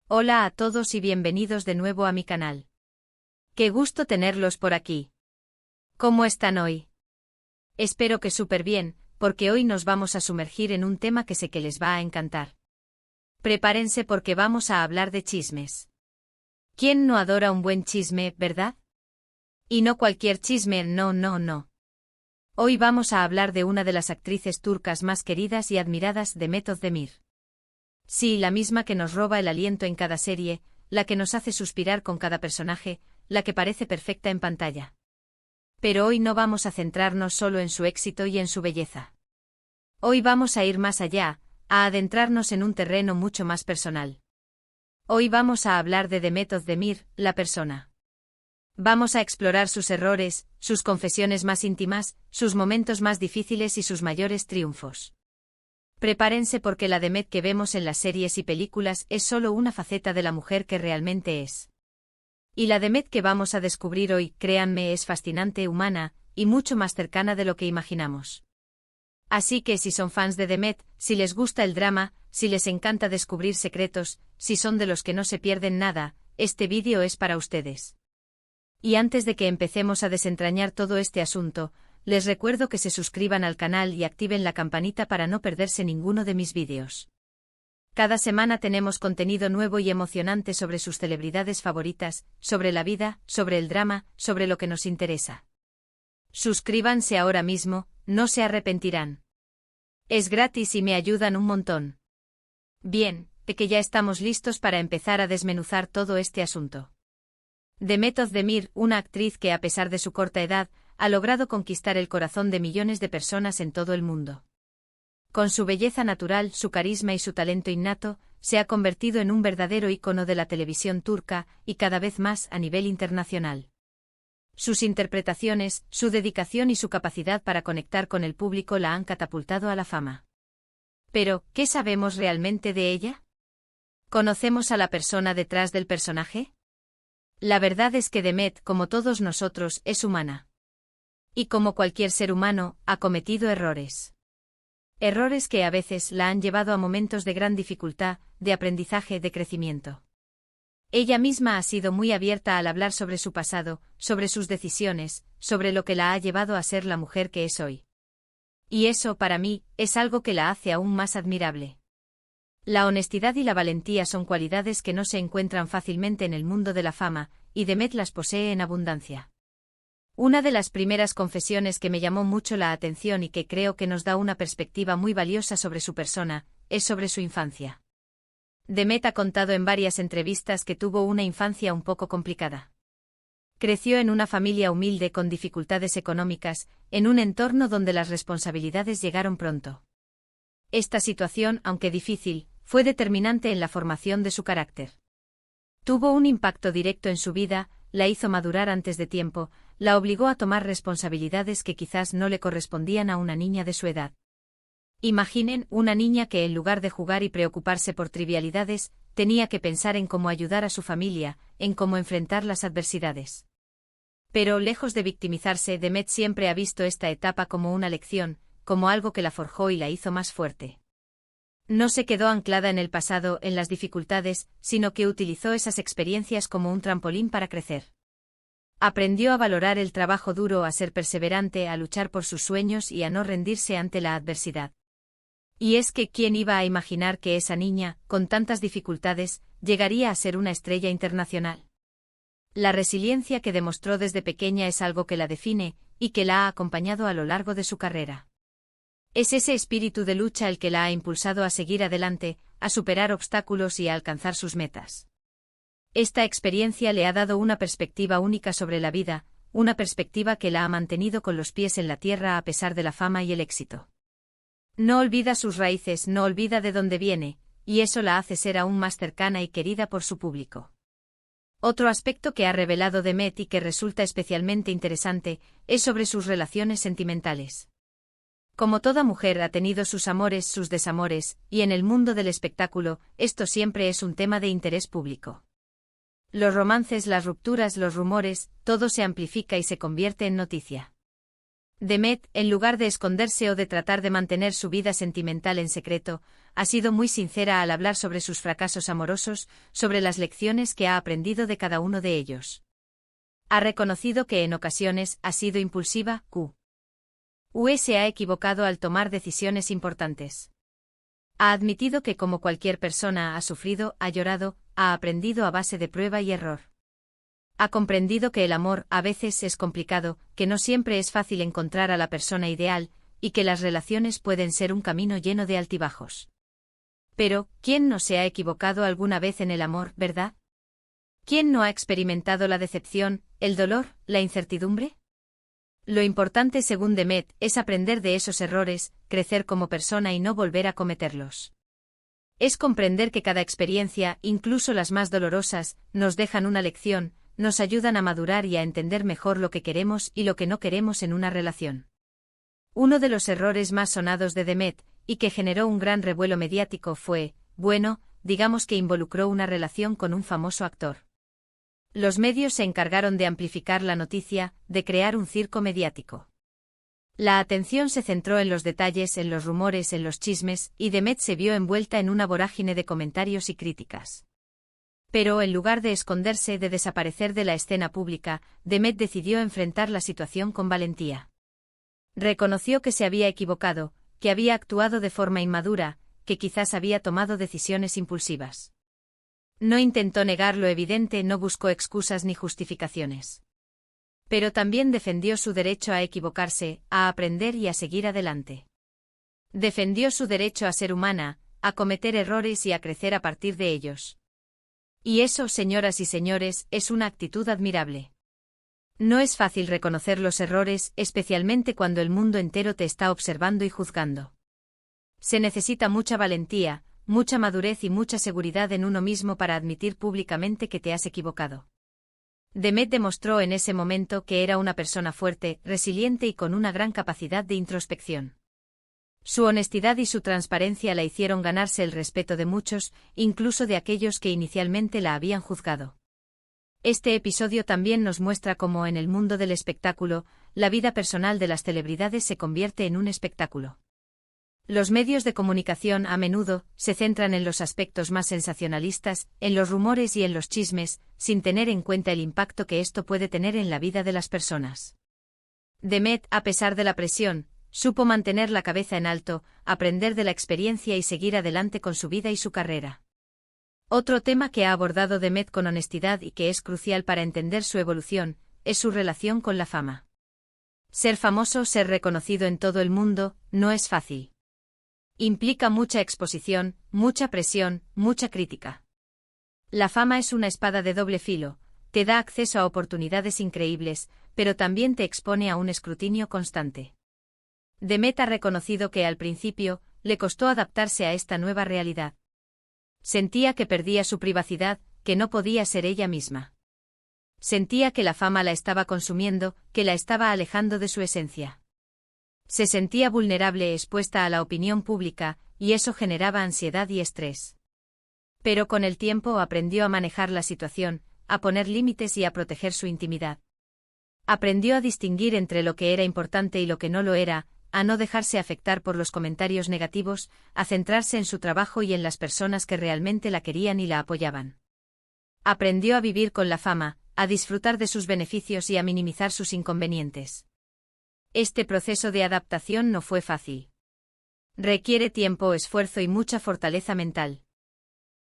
Hola a todos y bienvenidos de nuevo a mi canal. Qué gusto tenerlos por aquí. ¿Cómo están hoy? Espero que súper bien, porque hoy nos vamos a sumergir en un tema que sé que les va a encantar. Prepárense porque vamos a hablar de chismes. ¿Quién no adora un buen chisme, verdad? Y no cualquier chisme, no. Hoy vamos a hablar de una de las actrices turcas más queridas y admiradas, Demet Özdemir. Sí, la misma que nos roba el aliento en cada serie, la que nos hace suspirar con cada personaje, la que parece perfecta en pantalla. Pero hoy no vamos a centrarnos solo en su éxito y en su belleza. Hoy vamos a ir más allá, a adentrarnos en un terreno mucho más personal. Hoy vamos a hablar de Demet Özdemir, la persona. Vamos a explorar sus errores, sus confesiones más íntimas, sus momentos más difíciles y sus mayores triunfos. Prepárense porque la Demet que vemos en las series y películas es solo una faceta de la mujer que realmente es. Y la Demet que vamos a descubrir hoy, créanme, es fascinante, humana, y mucho más cercana de lo que imaginamos. Así que si son fans de Demet, si les gusta el drama, si les encanta descubrir secretos, si son de los que no se pierden nada, este vídeo es para ustedes. Y antes de que empecemos a desentrañar todo este asunto, les recuerdo que se suscriban al canal y activen la campanita para no perderse ninguno de mis vídeos. Cada semana tenemos contenido nuevo y emocionante sobre sus celebridades favoritas, sobre la vida, sobre el drama, sobre lo que nos interesa. Suscríbanse ahora mismo, no se arrepentirán. Es gratis y me ayudan un montón. Bien, que ya estamos listos para empezar a desmenuzar todo este asunto. Demet Özdemir, una actriz que a pesar de su corta edad, ha logrado conquistar el corazón de millones de personas en todo el mundo. Con su belleza natural, su carisma y su talento innato, se ha convertido en un verdadero ícono de la televisión turca y cada vez más a nivel internacional. Sus interpretaciones, su dedicación y su capacidad para conectar con el público la han catapultado a la fama. Pero, ¿qué sabemos realmente de ella? ¿Conocemos a la persona detrás del personaje? La verdad es que Demet, como todos nosotros, es humana. Y como cualquier ser humano, ha cometido errores. Errores que a veces la han llevado a momentos de gran dificultad, de aprendizaje, de crecimiento. Ella misma ha sido muy abierta al hablar sobre su pasado, sobre sus decisiones, sobre lo que la ha llevado a ser la mujer que es hoy. Y eso, para mí, es algo que la hace aún más admirable. La honestidad y la valentía son cualidades que no se encuentran fácilmente en el mundo de la fama, y Demet las posee en abundancia. Una de las primeras confesiones que me llamó mucho la atención y que creo que nos da una perspectiva muy valiosa sobre su persona, es sobre su infancia. Demet ha contado en varias entrevistas que tuvo una infancia un poco complicada. Creció en una familia humilde con dificultades económicas, en un entorno donde las responsabilidades llegaron pronto. Esta situación, aunque difícil, fue determinante en la formación de su carácter. Tuvo un impacto directo en su vida, la hizo madurar antes de tiempo, la obligó a tomar responsabilidades que quizás no le correspondían a una niña de su edad. Imaginen una niña que en lugar de jugar y preocuparse por trivialidades, tenía que pensar en cómo ayudar a su familia, en cómo enfrentar las adversidades. Pero lejos de victimizarse, Demet siempre ha visto esta etapa como una lección, como algo que la forjó y la hizo más fuerte. No se quedó anclada en el pasado, en las dificultades, sino que utilizó esas experiencias como un trampolín para crecer. Aprendió a valorar el trabajo duro, a ser perseverante, a luchar por sus sueños y a no rendirse ante la adversidad. Y es que ¿quién iba a imaginar que esa niña, con tantas dificultades, llegaría a ser una estrella internacional? La resiliencia que demostró desde pequeña es algo que la define, y que la ha acompañado a lo largo de su carrera. Es ese espíritu de lucha el que la ha impulsado a seguir adelante, a superar obstáculos y a alcanzar sus metas. Esta experiencia le ha dado una perspectiva única sobre la vida, una perspectiva que la ha mantenido con los pies en la tierra a pesar de la fama y el éxito. No olvida sus raíces, no olvida de dónde viene, y eso la hace ser aún más cercana y querida por su público. Otro aspecto que ha revelado Demet y que resulta especialmente interesante, es sobre sus relaciones sentimentales. Como toda mujer ha tenido sus amores, sus desamores, y en el mundo del espectáculo, esto siempre es un tema de interés público. Los romances, las rupturas, los rumores, todo se amplifica y se convierte en noticia. Demet, en lugar de esconderse o de tratar de mantener su vida sentimental en secreto, ha sido muy sincera al hablar sobre sus fracasos amorosos, sobre las lecciones que ha aprendido de cada uno de ellos. Ha reconocido que en ocasiones ha sido impulsiva, se ha equivocado al tomar decisiones importantes. Ha admitido que como cualquier persona ha sufrido, ha llorado, ha aprendido a base de prueba y error. Ha comprendido que el amor a veces es complicado, que no siempre es fácil encontrar a la persona ideal, y que las relaciones pueden ser un camino lleno de altibajos. Pero, ¿quién no se ha equivocado alguna vez en el amor, verdad? ¿Quién no ha experimentado la decepción, el dolor, la incertidumbre? Lo importante, según Demet, es aprender de esos errores, crecer como persona y no volver a cometerlos. Es comprender que cada experiencia, incluso las más dolorosas, nos dejan una lección, nos ayudan a madurar y a entender mejor lo que queremos y lo que no queremos en una relación. Uno de los errores más sonados de Demet, y que generó un gran revuelo mediático fue, digamos que involucró una relación con un famoso actor. Los medios se encargaron de amplificar la noticia, de crear un circo mediático. La atención se centró en los detalles, en los rumores, en los chismes, y Demet se vio envuelta en una vorágine de comentarios y críticas. Pero en lugar de esconderse, de desaparecer de la escena pública, Demet decidió enfrentar la situación con valentía. Reconoció que se había equivocado, que había actuado de forma inmadura, que quizás había tomado decisiones impulsivas. No intentó negar lo evidente, no buscó excusas ni justificaciones. Pero también defendió su derecho a equivocarse, a aprender y a seguir adelante. Defendió su derecho a ser humana, a cometer errores y a crecer a partir de ellos. Y eso, señoras y señores, es una actitud admirable. No es fácil reconocer los errores, especialmente cuando el mundo entero te está observando y juzgando. Se necesita mucha valentía, mucha madurez y mucha seguridad en uno mismo para admitir públicamente que te has equivocado. Demet demostró en ese momento que era una persona fuerte, resiliente y con una gran capacidad de introspección. Su honestidad y su transparencia la hicieron ganarse el respeto de muchos, incluso de aquellos que inicialmente la habían juzgado. Este episodio también nos muestra cómo en el mundo del espectáculo, la vida personal de las celebridades se convierte en un espectáculo. Los medios de comunicación a menudo se centran en los aspectos más sensacionalistas, en los rumores y en los chismes, sin tener en cuenta el impacto que esto puede tener en la vida de las personas. Demet, a pesar de la presión, supo mantener la cabeza en alto, aprender de la experiencia y seguir adelante con su vida y su carrera. Otro tema que ha abordado Demet con honestidad y que es crucial para entender su evolución, es su relación con la fama. Ser famoso, ser reconocido en todo el mundo, no es fácil. Implica mucha exposición, mucha presión, mucha crítica. La fama es una espada de doble filo, te da acceso a oportunidades increíbles, pero también te expone a un escrutinio constante. Demet ha reconocido que al principio, le costó adaptarse a esta nueva realidad. Sentía que perdía su privacidad, que no podía ser ella misma. Sentía que la fama la estaba consumiendo, que la estaba alejando de su esencia. Se sentía vulnerable, expuesta a la opinión pública, y eso generaba ansiedad y estrés. Pero con el tiempo aprendió a manejar la situación, a poner límites y a proteger su intimidad. Aprendió a distinguir entre lo que era importante y lo que no lo era, a no dejarse afectar por los comentarios negativos, a centrarse en su trabajo y en las personas que realmente la querían y la apoyaban. Aprendió a vivir con la fama, a disfrutar de sus beneficios y a minimizar sus inconvenientes. Este proceso de adaptación no fue fácil. Requiere tiempo, esfuerzo y mucha fortaleza mental.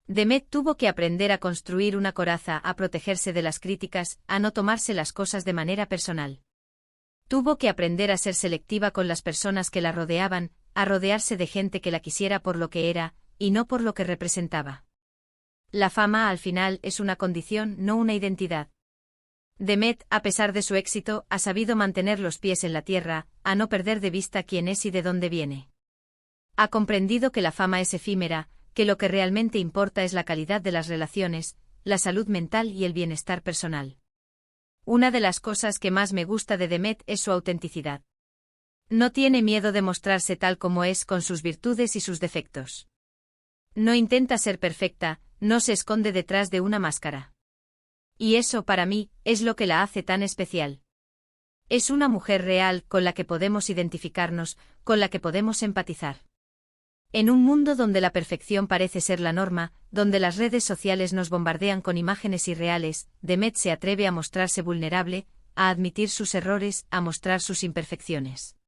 Demet tuvo que aprender a construir una coraza, a protegerse de las críticas, a no tomarse las cosas de manera personal. Tuvo que aprender a ser selectiva con las personas que la rodeaban, a rodearse de gente que la quisiera por lo que era, y no por lo que representaba. La fama, al final, es una condición, no una identidad. Demet, a pesar de su éxito, ha sabido mantener los pies en la tierra, a no perder de vista quién es y de dónde viene. Ha comprendido que la fama es efímera, que lo que realmente importa es la calidad de las relaciones, la salud mental y el bienestar personal. Una de las cosas que más me gusta de Demet es su autenticidad. No tiene miedo de mostrarse tal como es, con sus virtudes y sus defectos. No intenta ser perfecta, no se esconde detrás de una máscara. Y eso, para mí, es lo que la hace tan especial. Es una mujer real con la que podemos identificarnos, con la que podemos empatizar. En un mundo donde la perfección parece ser la norma, donde las redes sociales nos bombardean con imágenes irreales, Demet se atreve a mostrarse vulnerable, a admitir sus errores, a mostrar sus imperfecciones.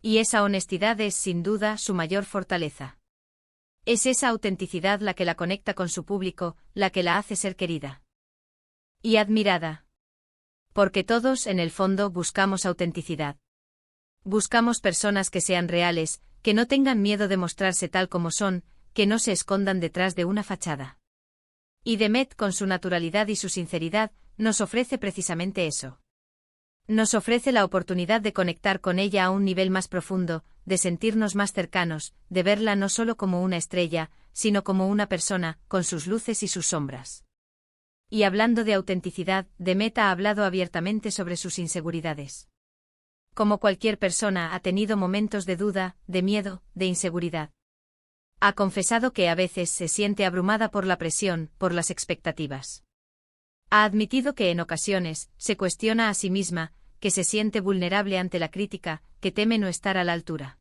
Y esa honestidad es, sin duda, su mayor fortaleza. Es esa autenticidad la que la conecta con su público, la que la hace ser querida y admirada. Porque todos, en el fondo, buscamos autenticidad. Buscamos personas que sean reales, que no tengan miedo de mostrarse tal como son, que no se escondan detrás de una fachada. Y Demet, con su naturalidad y su sinceridad, nos ofrece precisamente eso. Nos ofrece la oportunidad de conectar con ella a un nivel más profundo, de sentirnos más cercanos, de verla no solo como una estrella, sino como una persona, con sus luces y sus sombras. Y hablando de autenticidad, Demet ha hablado abiertamente sobre sus inseguridades. Como cualquier persona, ha tenido momentos de duda, de miedo, de inseguridad. Ha confesado que a veces se siente abrumada por la presión, por las expectativas. Ha admitido que en ocasiones se cuestiona a sí misma, que se siente vulnerable ante la crítica, que teme no estar a la altura.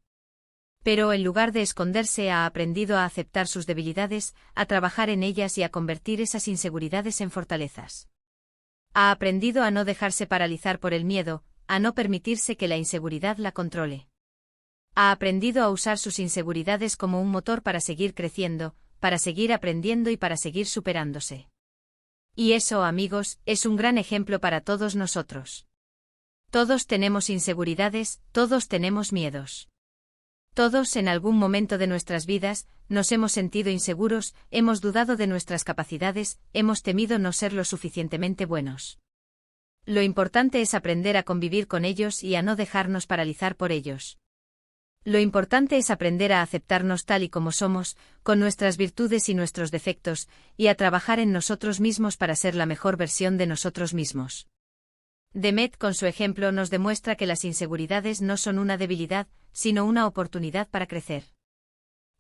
Pero en lugar de esconderse, ha aprendido a aceptar sus debilidades, a trabajar en ellas y a convertir esas inseguridades en fortalezas. Ha aprendido a no dejarse paralizar por el miedo, a no permitirse que la inseguridad la controle. Ha aprendido a usar sus inseguridades como un motor para seguir creciendo, para seguir aprendiendo y para seguir superándose. Y eso, amigos, es un gran ejemplo para todos nosotros. Todos tenemos inseguridades, todos tenemos miedos. Todos, en algún momento de nuestras vidas, nos hemos sentido inseguros, hemos dudado de nuestras capacidades, hemos temido no ser lo suficientemente buenos. Lo importante es aprender a convivir con ellos y a no dejarnos paralizar por ellos. Lo importante es aprender a aceptarnos tal y como somos, con nuestras virtudes y nuestros defectos, y a trabajar en nosotros mismos para ser la mejor versión de nosotros mismos. Demet, con su ejemplo, nos demuestra que las inseguridades no son una debilidad, sino una oportunidad para crecer.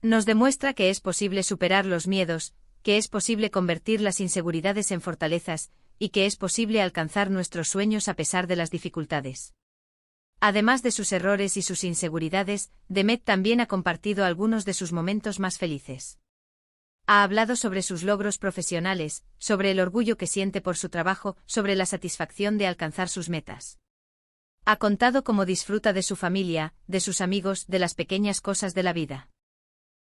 Nos demuestra que es posible superar los miedos, que es posible convertir las inseguridades en fortalezas, y que es posible alcanzar nuestros sueños a pesar de las dificultades. Además de sus errores y sus inseguridades, Demet también ha compartido algunos de sus momentos más felices. Ha hablado sobre sus logros profesionales, sobre el orgullo que siente por su trabajo, sobre la satisfacción de alcanzar sus metas. Ha contado cómo disfruta de su familia, de sus amigos, de las pequeñas cosas de la vida.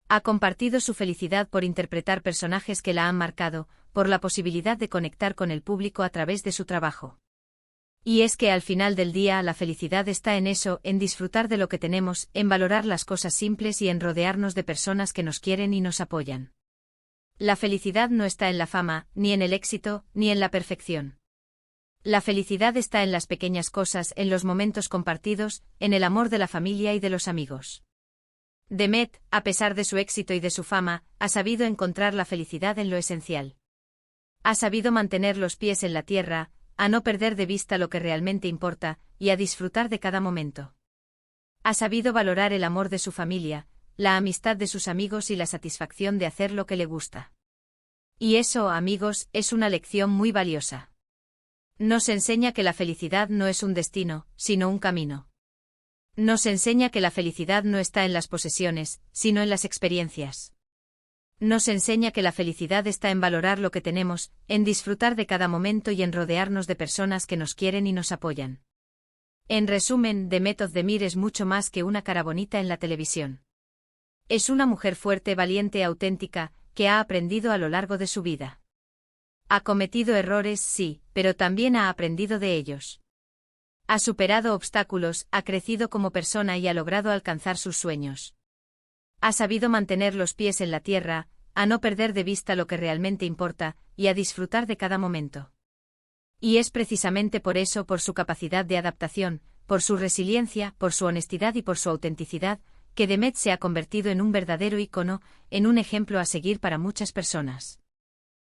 Ha compartido su felicidad por interpretar personajes que la han marcado, por la posibilidad de conectar con el público a través de su trabajo. Y es que al final del día la felicidad está en eso, en disfrutar de lo que tenemos, en valorar las cosas simples y en rodearnos de personas que nos quieren y nos apoyan. La felicidad no está en la fama, ni en el éxito, ni en la perfección. La felicidad está en las pequeñas cosas, en los momentos compartidos, en el amor de la familia y de los amigos. Demet, a pesar de su éxito y de su fama, ha sabido encontrar la felicidad en lo esencial. Ha sabido mantener los pies en la tierra, a no perder de vista lo que realmente importa, y a disfrutar de cada momento. Ha sabido valorar el amor de su familia, la amistad de sus amigos y la satisfacción de hacer lo que le gusta. Y eso, amigos, es una lección muy valiosa. Nos enseña que la felicidad no es un destino, sino un camino. Nos enseña que la felicidad no está en las posesiones, sino en las experiencias. Nos enseña que la felicidad está en valorar lo que tenemos, en disfrutar de cada momento y en rodearnos de personas que nos quieren y nos apoyan. En resumen, Demet Özdemir es mucho más que una cara bonita en la televisión. Es una mujer fuerte, valiente, auténtica, que ha aprendido a lo largo de su vida. Ha cometido errores, sí, pero también ha aprendido de ellos. Ha superado obstáculos, ha crecido como persona y ha logrado alcanzar sus sueños. Ha sabido mantener los pies en la tierra, a no perder de vista lo que realmente importa, y a disfrutar de cada momento. Y es precisamente por eso, por su capacidad de adaptación, por su resiliencia, por su honestidad y por su autenticidad, que Demet se ha convertido en un verdadero ícono, en un ejemplo a seguir para muchas personas.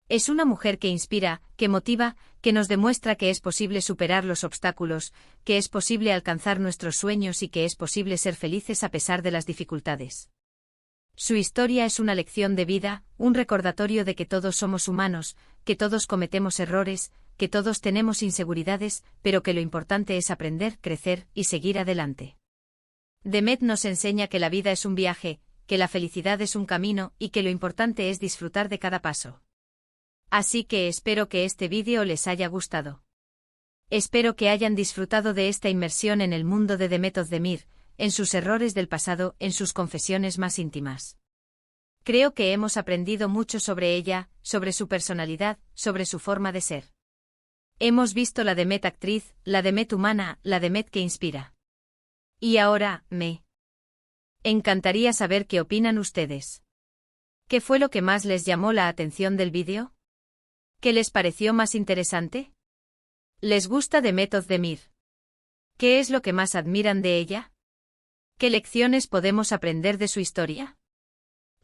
Es una mujer que inspira, que motiva, que nos demuestra que es posible superar los obstáculos, que es posible alcanzar nuestros sueños y que es posible ser felices a pesar de las dificultades. Su historia es una lección de vida, un recordatorio de que todos somos humanos, que todos cometemos errores, que todos tenemos inseguridades, pero que lo importante es aprender, crecer y seguir adelante. Demet nos enseña que la vida es un viaje, que la felicidad es un camino y que lo importante es disfrutar de cada paso. Así que espero que este vídeo les haya gustado. Espero que hayan disfrutado de esta inmersión en el mundo de Demet Özdemir, en sus errores del pasado, en sus confesiones más íntimas. Creo que hemos aprendido mucho sobre ella, sobre su personalidad, sobre su forma de ser. Hemos visto la Demet actriz, la Demet humana, la Demet que inspira. Y ahora, me encantaría saber qué opinan ustedes. ¿Qué fue lo que más les llamó la atención del vídeo? ¿Qué les pareció más interesante? ¿Les gusta Demet Özdemir? ¿Qué es lo que más admiran de ella? ¿Qué lecciones podemos aprender de su historia?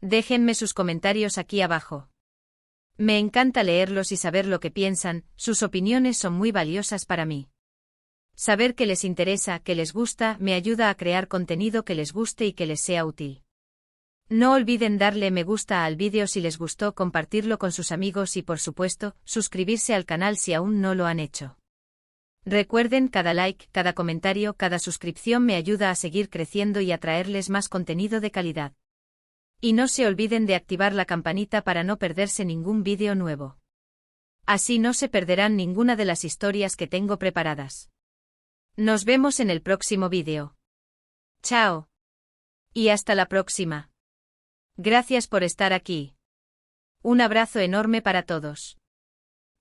Déjenme sus comentarios aquí abajo. Me encanta leerlos y saber lo que piensan, sus opiniones son muy valiosas para mí. Saber que les interesa, que les gusta, me ayuda a crear contenido que les guste y que les sea útil. No olviden darle me gusta al vídeo si les gustó, compartirlo con sus amigos y por supuesto, suscribirse al canal si aún no lo han hecho. Recuerden, cada like, cada comentario, cada suscripción me ayuda a seguir creciendo y a traerles más contenido de calidad. Y no se olviden de activar la campanita para no perderse ningún vídeo nuevo. Así no se perderán ninguna de las historias que tengo preparadas. Nos vemos en el próximo vídeo. Chao. Y hasta la próxima. Gracias por estar aquí. Un abrazo enorme para todos.